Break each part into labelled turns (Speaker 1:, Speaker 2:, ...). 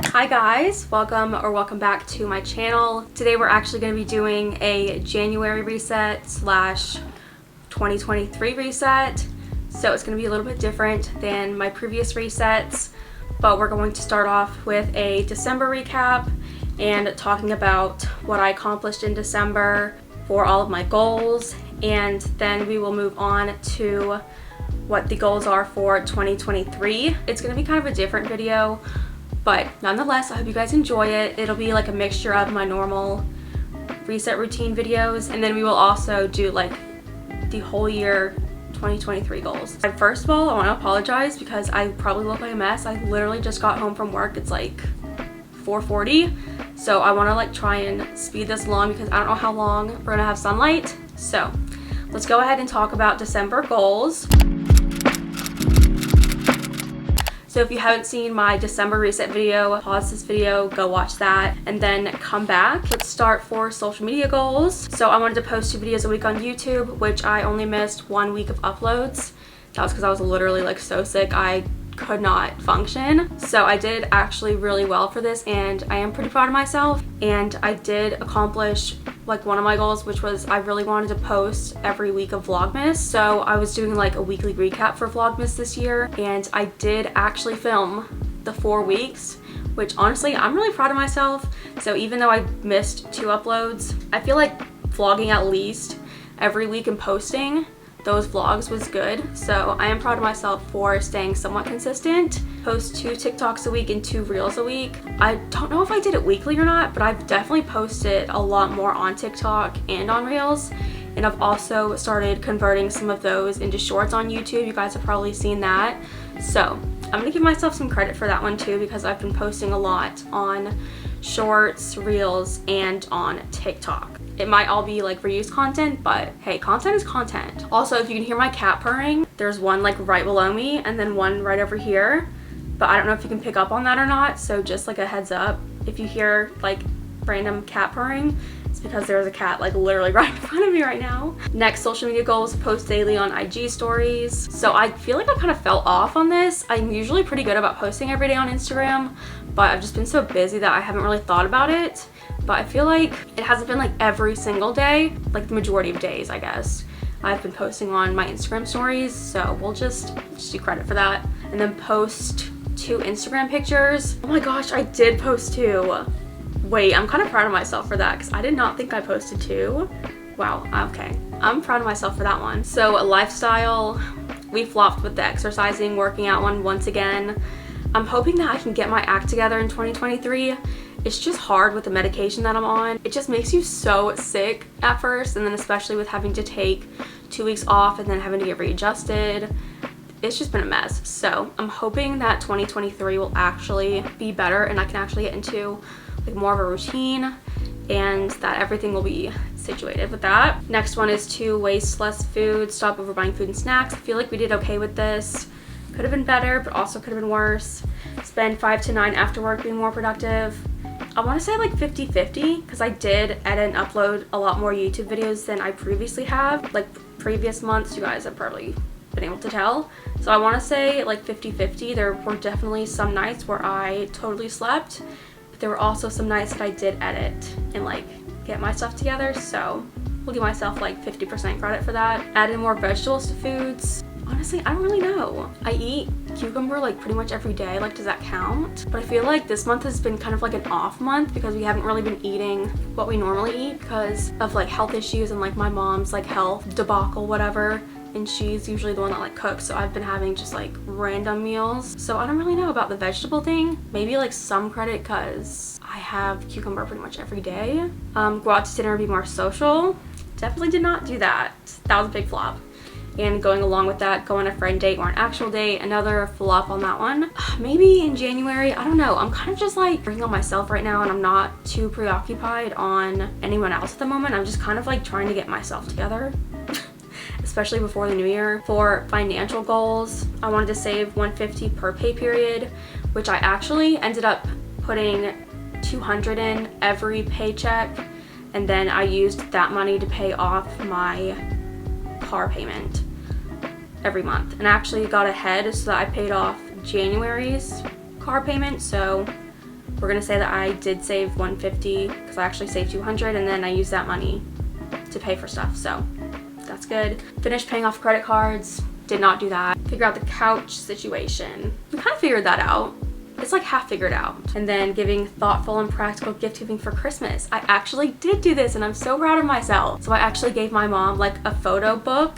Speaker 1: Hi guys, welcome back to my channel. Today we're actually going to be doing a January reset slash 2023 reset. So it's going to be a little bit different than my previous resets, but we're going to start off with a December recap and talking about what I accomplished in December for all of my goals, and then we will move on to what the goals are for 2023. It's going to be kind of a different video, but nonetheless, I hope you guys enjoy it. It'll be like a mixture of my normal reset routine videos, and then we will also do like the whole year 2023 goals. First of all, I want to apologize because I probably look like a mess. I literally just got home from work. It's like 4:40, so I want to like try and speed this along because I don't know how long we're gonna have sunlight. So let's go ahead and talk about December goals. So if you haven't seen my December reset video, pause this video, go watch that, and then come back. Let's start for social media goals. So I wanted to post 2 videos a week on YouTube, which I only missed 1 week of uploads. That was because I was literally like so sick. I could not function. So I did actually really well for this, and I am pretty proud of myself. And I did accomplish like one of my goals, which was I really wanted to post every week of Vlogmas. So I was doing like a weekly recap for Vlogmas this year, and I did actually film the 4 weeks, which honestly I'm really proud of myself. So even though I missed 2 uploads, I feel like vlogging at least every week and posting those vlogs was good. So I am proud of myself for staying somewhat consistent. Post 2 TikToks a week and 2 Reels a week. I don't know if I did it weekly or not, but I've definitely posted a lot more on TikTok and on Reels. And I've also started converting some of those into shorts on YouTube. You guys have probably seen that. So I'm gonna give myself some credit for that one too, because I've been posting a lot on shorts, Reels, and on TikTok. It might all be like reused content, but hey, content is content. Also, if you can hear my cat purring, there's one like right below me and then one right over here, but I don't know if you can pick up on that or not, so just like a heads up, if you hear like random cat purring, it's because there's a cat like literally right in front of me right now. Next, social media goals: post daily on IG stories. So I feel like I kind of fell off on this. I'm usually pretty good about posting every day on Instagram, but I've just been so busy that I haven't really thought about it. But I feel like it hasn't been like every single day, like the majority of days, I guess. I've been posting on my Instagram stories, so we'll just do credit for that. And then post 2 Instagram pictures. Oh my gosh, I did post 2. Wait, I'm kind of proud of myself for that because I did not think I posted 2. Wow, okay. I'm proud of myself for that one. So lifestyle, we flopped with the exercising, working out one once again. I'm hoping that I can get my act together in 2023. It's just hard with the medication that I'm on. It just makes you so sick at first, and then especially with having to take 2 weeks off and then having to get readjusted. It's just been a mess. So I'm hoping that 2023 will actually be better and I can actually get into like more of a routine, and that everything will be situated with that. Next one is to waste less food, stop overbuying food and snacks. I feel like we did okay with this. Could have been better, but also could have been worse. Spend 5 to 9 after work being more productive. I want to say like 50-50 because I did edit and upload a lot more YouTube videos than I previously have. Like previous months, you guys have probably been able to tell. So I want to say like 50-50. There were definitely some nights where I totally slept, but there were also some nights that I did edit and like get my stuff together. So we'll give myself like 50% credit for that. Add in more vegetables to foods. Honestly, I don't really know. I eat cucumber like pretty much every day. Like, does that count? But I feel like this month has been kind of like an off month because we haven't really been eating what we normally eat because of like health issues and like my mom's like health debacle, whatever. And she's usually the one that like cooks, so I've been having just like random meals. So I don't really know about the vegetable thing. Maybe like some credit because I have cucumber pretty much every day. Go out to dinner and be more social. Definitely did not do that. That was a big flop. And going along with that, go on a friend date or an actual date, another flop on that one. Maybe in January, I don't know. I'm kind of just like working on myself right now, and I'm not too preoccupied on anyone else at the moment. I'm just kind of like trying to get myself together, especially before the new year. For financial goals, I wanted to save $150 per pay period, which I actually ended up putting $200 in every paycheck, and then I used that money to pay off my car payment every month, and I actually got ahead so that I paid off January's car payment, so we're gonna say that I did save $150 because I actually saved $200, and then I used that money to pay for stuff, so that's good. Finished paying off credit cards, did not do that. Figure out the couch situation. We kind of figured that out. It's like half figured out. And then giving thoughtful and practical gift giving for Christmas. I actually did do this and I'm so proud of myself. So I actually gave my mom like a photo book.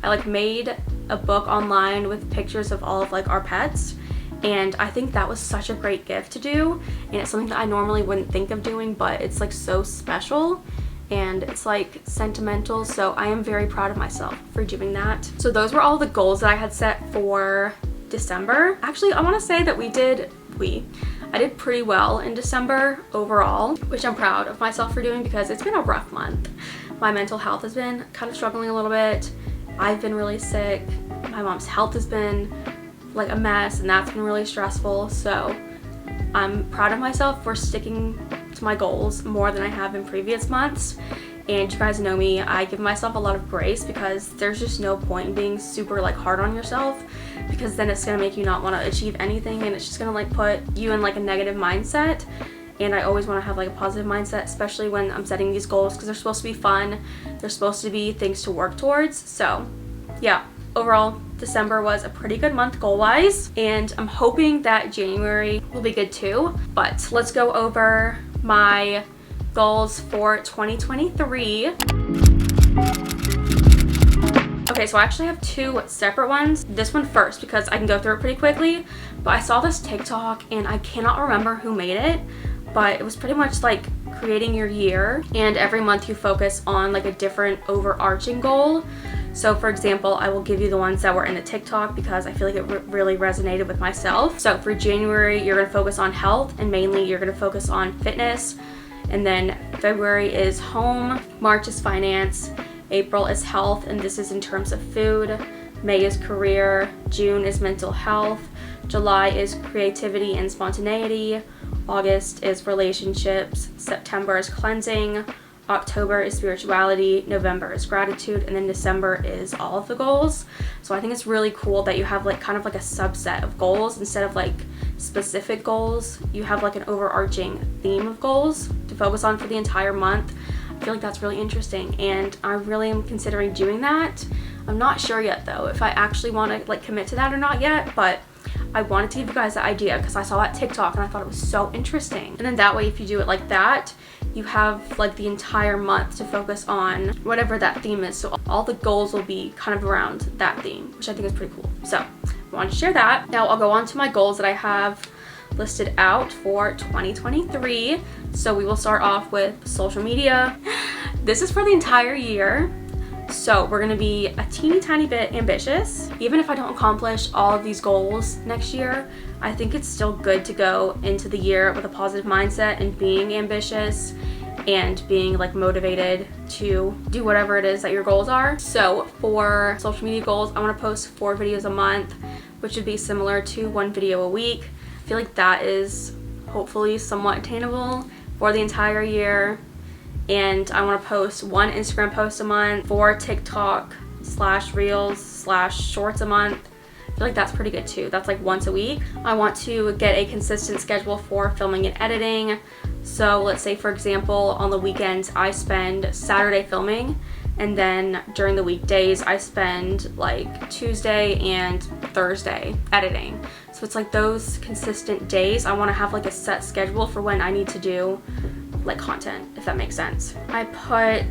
Speaker 1: I like made a book online with pictures of all of like our pets. And I think that was such a great gift to do. And it's something that I normally wouldn't think of doing, but it's like so special. And it's like sentimental, so I am very proud of myself for doing that. So those were all the goals that I had set for December. Actually, I want to say that I did pretty well in December overall, which I'm proud of myself for doing because it's been a rough month. My mental health has been kind of struggling a little bit. I've been really sick. My mom's health has been like a mess, and that's been really stressful. So I'm proud of myself for sticking to my goals more than I have in previous months. And you guys know me, I give myself a lot of grace because there's just no point in being super like hard on yourself, because then it's gonna make you not want to achieve anything, and it's just gonna like put you in like a negative mindset. And I always want to have like a positive mindset, especially when I'm setting these goals, because they're supposed to be fun, they're supposed to be things to work towards. So yeah, overall December was a pretty good month goal-wise, and I'm hoping that January will be good too. But let's go over my goals for 2023. Okay, so I actually have two separate ones. This one first because I can go through it pretty quickly, but I saw this TikTok and I cannot remember who made it, but it was pretty much like creating your year, and every month you focus on like a different overarching goal. So for example, I will give you the ones that were in the TikTok because I feel like it really resonated with myself. So for January, you're gonna focus on health, and mainly you're gonna focus on fitness. And then February is home, March is finance, April is health, and this is in terms of food. May is career, June is mental health, July is creativity and spontaneity, August is relationships, September is cleansing, October is spirituality, November is gratitude, and then December is all of the goals. So I think it's really cool that you have like kind of like a subset of goals instead of like specific goals. You have like an overarching theme of goals to focus on for the entire month. I feel like that's really interesting, and I really am considering doing that. I'm not sure yet though if I actually want to like commit to that or not yet, but I wanted to give you guys the idea because I saw that TikTok and I thought it was so interesting. And then that way, if you do it like that, you have like the entire month to focus on whatever that theme is. So all the goals will be kind of around that theme, which I think is pretty cool. So I wanted to share that. Now I'll go on to my goals that I have listed out for 2023. So we will start off with social media. This is for the entire year. So we're gonna be a teeny tiny bit ambitious. Even if I don't accomplish all of these goals next year, I think it's still good to go into the year with a positive mindset and being ambitious and being like motivated to do whatever it is that your goals are. So for social media goals, I want to post 4 videos a month, which would be similar to 1 video a week. I feel like that is hopefully somewhat attainable for the entire year. And I want to post 1 Instagram post a month, 4 TikTok / Reels / Shorts a month. I feel like that's pretty good too. That's like once a week. I want to get a consistent schedule for filming and editing. So let's say, for example, on the weekends I spend Saturday filming, and then during the weekdays I spend like Tuesday and Thursday editing. So it's like those consistent days. I want to have like a set schedule for when I need to do like content, if that makes sense. I put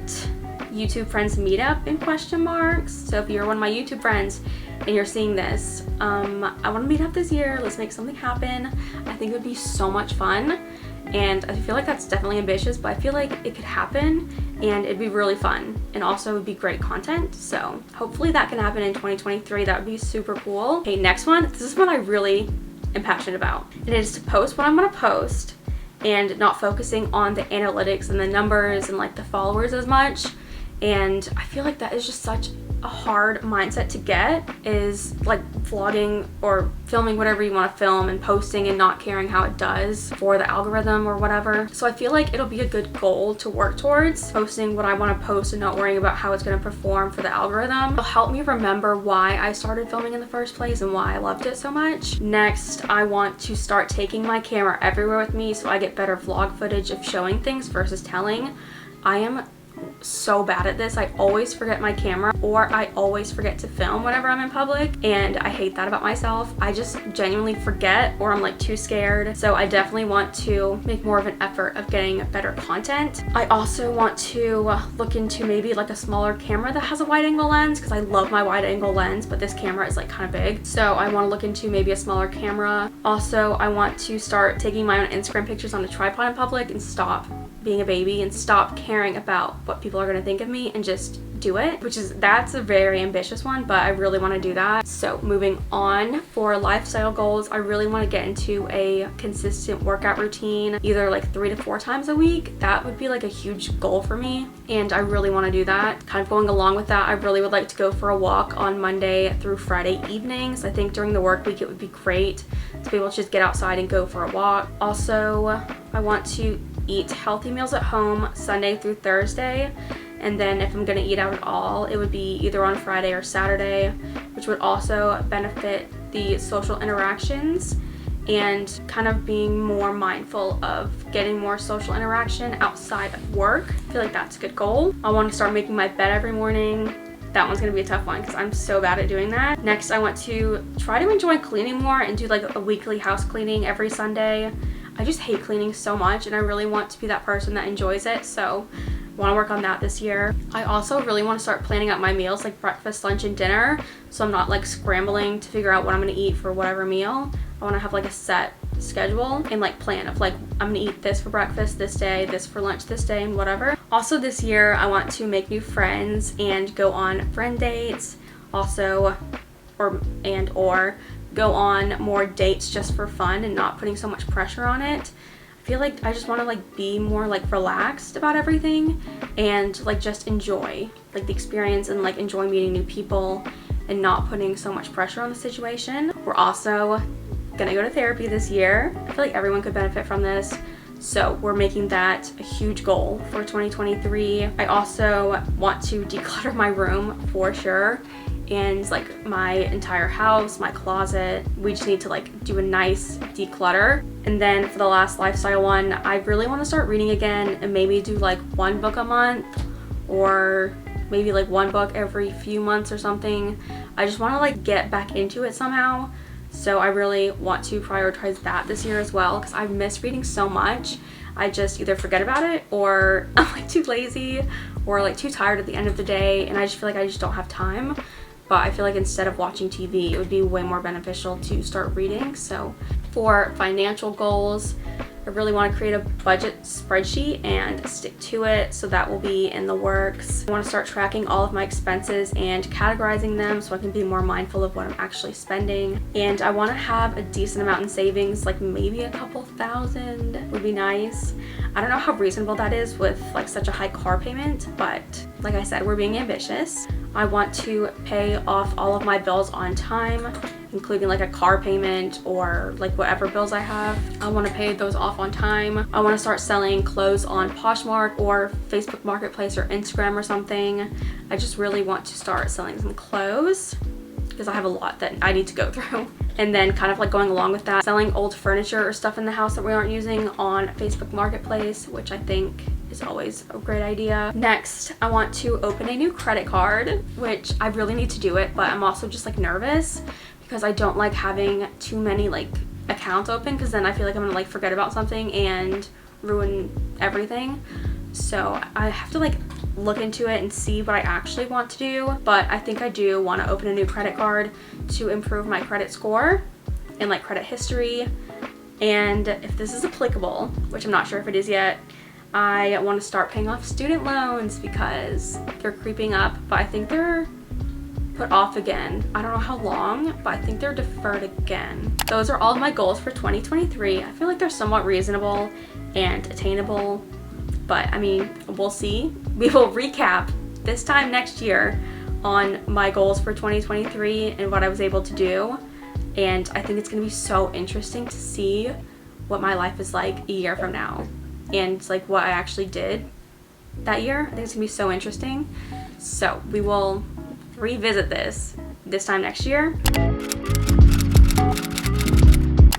Speaker 1: YouTube friends meetup in question marks. So if you're one of my YouTube friends and you're seeing this, I want to meet up this year. Let's make something happen. I think it would be so much fun, and I feel like that's definitely ambitious, but I feel like it could happen and it'd be really fun, and also it would be great content. So hopefully that can happen in 2023. That would be super cool. Okay, next one. This is what I really am passionate about, and it is to post what I'm going to post and not focusing on the analytics and the numbers and like the followers as much. And I feel like that is just such a hard mindset to get, is like vlogging or filming whatever you want to film and posting and not caring how it does for the algorithm or whatever. So I feel like it'll be a good goal to work towards, posting what I want to post and not worrying about how it's going to perform for the algorithm. It'll help me remember why I started filming in the first place and why I loved it so much. Next, I want to start taking my camera everywhere with me so I get better vlog footage of showing things versus telling. I am so bad at this. I always forget my camera, or I always forget to film whenever I'm in public, and I hate that about myself. I just genuinely forget, or I'm like too scared. So I definitely want to make more of an effort of getting better content. I also want to look into maybe like a smaller camera that has a wide angle lens, because I love my wide angle lens, but this camera is like kind of big. So I want to look into maybe a smaller camera. Also, I want to start taking my own Instagram pictures on a tripod in public and stop being a baby and stop caring about what people are going to think of me and just do it, that's a very ambitious one, but I really want to do that. So moving on, for lifestyle goals, I really want to get into a consistent workout routine, either like 3 to 4 times a week. That would be like a huge goal for me, and I really want to do that. Kind of going along with that, I really would like to go for a walk on Monday through Friday evenings. I think during the work week it would be great to be able to just get outside and go for a walk. Also, I want to eat healthy meals at home Sunday through Thursday, and then if I'm gonna eat out at all, it would be either on Friday or Saturday, which would also benefit the social interactions and kind of being more mindful of getting more social interaction outside of work. I feel like that's a good goal. I want to start making my bed every morning. That one's gonna be a tough one because I'm so bad at doing that. Next, I want to try to enjoy cleaning more and do like a weekly house cleaning every Sunday. I just hate cleaning so much, and I really want to be that person that enjoys it, so I want to work on that this year. I also really want to start planning out my meals, like breakfast, lunch, and dinner, so I'm not like scrambling to figure out what I'm going to eat for whatever meal. I want to have like a set schedule and like plan of like, I'm going to eat this for breakfast this day, this for lunch this day, and whatever. Also this year, I want to make new friends and go on friend dates, also or go on more dates just for fun and not putting so much pressure on it. I feel like I just want to like be more like relaxed about everything and like just enjoy like the experience and like enjoy meeting new people and not putting so much pressure on the situation. We're also gonna go to therapy this year. I feel like everyone could benefit from this, so we're making that a huge goal for 2023. I also want to declutter my room for sure, and like my entire house, my closet. We just need to like do a nice declutter. And then for the last lifestyle one, I really want to start reading again and maybe do like 1 book a month, or maybe like 1 book every few months or something. I just want to like get back into it somehow. So I really want to prioritize that this year as well, because I miss reading so much. I just either forget about it, or I'm like too lazy, or like too tired at the end of the day, and I just feel like I just don't have time. But I feel like instead of watching TV, it would be way more beneficial to start reading. So for financial goals, I really want to create a budget spreadsheet and stick to it, so that will be in the works. I want to start tracking all of my expenses and categorizing them so I can be more mindful of what I'm actually spending. And I want to have a decent amount in savings, like maybe a couple thousand would be nice. I don't know how reasonable that is with like such a high car payment, but like I said, we're being ambitious. I want to pay off all of my bills on time, including like a car payment or like whatever bills I have. I want to pay those off on time. I want to start selling clothes on Poshmark or Facebook Marketplace or Instagram or something. I just really want to start selling some clothes because I have a lot that I need to go through. And then kind of like going along with that, selling old furniture or stuff in the house that we aren't using on Facebook Marketplace, which I think is always a great idea. Next, I want to open a new credit card, which I really need to do it, but I'm also just like nervous because I don't like having too many like accounts open, because then I feel like I'm gonna like forget about something and ruin everything. So I have to like look into it and see what I actually want to do, but I think I do want to open a new credit card to improve my credit score and like credit history. And if this is applicable, which I'm not sure if it is yet, I want to start paying off student loans because they're creeping up, but I think they're put off again. I don't know how long, but I think they're deferred again. Those are all of my goals for 2023. I feel like they're somewhat reasonable and attainable, but I mean, we'll see. We will recap this time next year on my goals for 2023 and what I was able to do. And I think it's gonna be so interesting to see what my life is like a year from now and like what I actually did that year. I think it's gonna be so interesting. So we will revisit this time next year.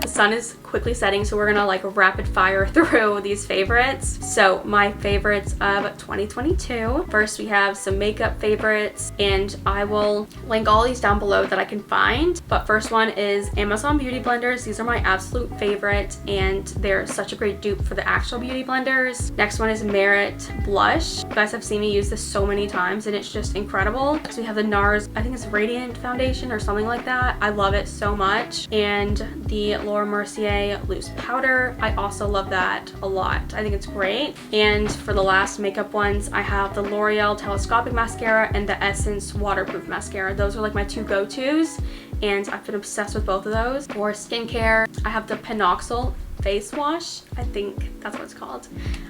Speaker 1: The sun is quickly setting, so we're gonna like rapid fire through these favorites. So my favorites of 2022. First, we have some makeup favorites, and I will link all these down below that I can find. But first one is Amazon beauty blenders. These are my absolute favorite, and they're such a great dupe for the actual beauty blenders. Next one is Merit blush. You guys have seen me use this so many times, and it's just incredible. Next we have the NARS, I think it's Radiant Foundation or something like that. I love it so much. And the Laura Mercier loose powder, I also love that a lot. I think it's great. And for the last makeup ones, I have the L'Oreal Telescopic Mascara and the Essence Waterproof Mascara. Those are like my two go-tos, and I've been obsessed with both of those. For skincare, I have the Panoxyl face wash. I think that's what it's called.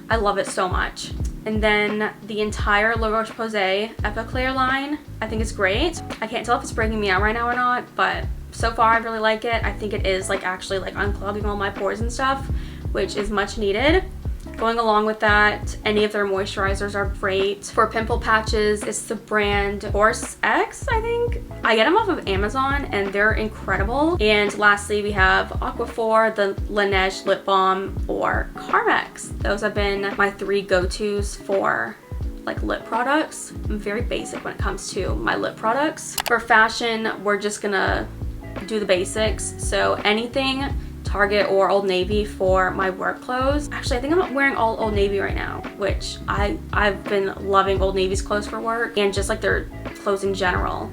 Speaker 1: I love it so much. And then the entire La Roche-Posay Epiclear line, I think it's great. I can't tell if it's breaking me out right now or not, but so far I really like it. I think it is like actually like unclogging all my pores and stuff, which is much needed. Going along with that, any of their moisturizers are great. For pimple patches, it's the brand Force X, I think. I get them off of Amazon and they're incredible. And lastly, we have Aquaphor, the Laneige lip balm, or Carmex. Those have been my three go-tos for like lip products. I'm very basic when it comes to my lip products. For fashion, we're just gonna do the basics. So anything Target or Old Navy for my work clothes. Actually, I think I'm wearing all Old Navy right now, which I've been loving Old Navy's clothes for work and just like their clothes in general.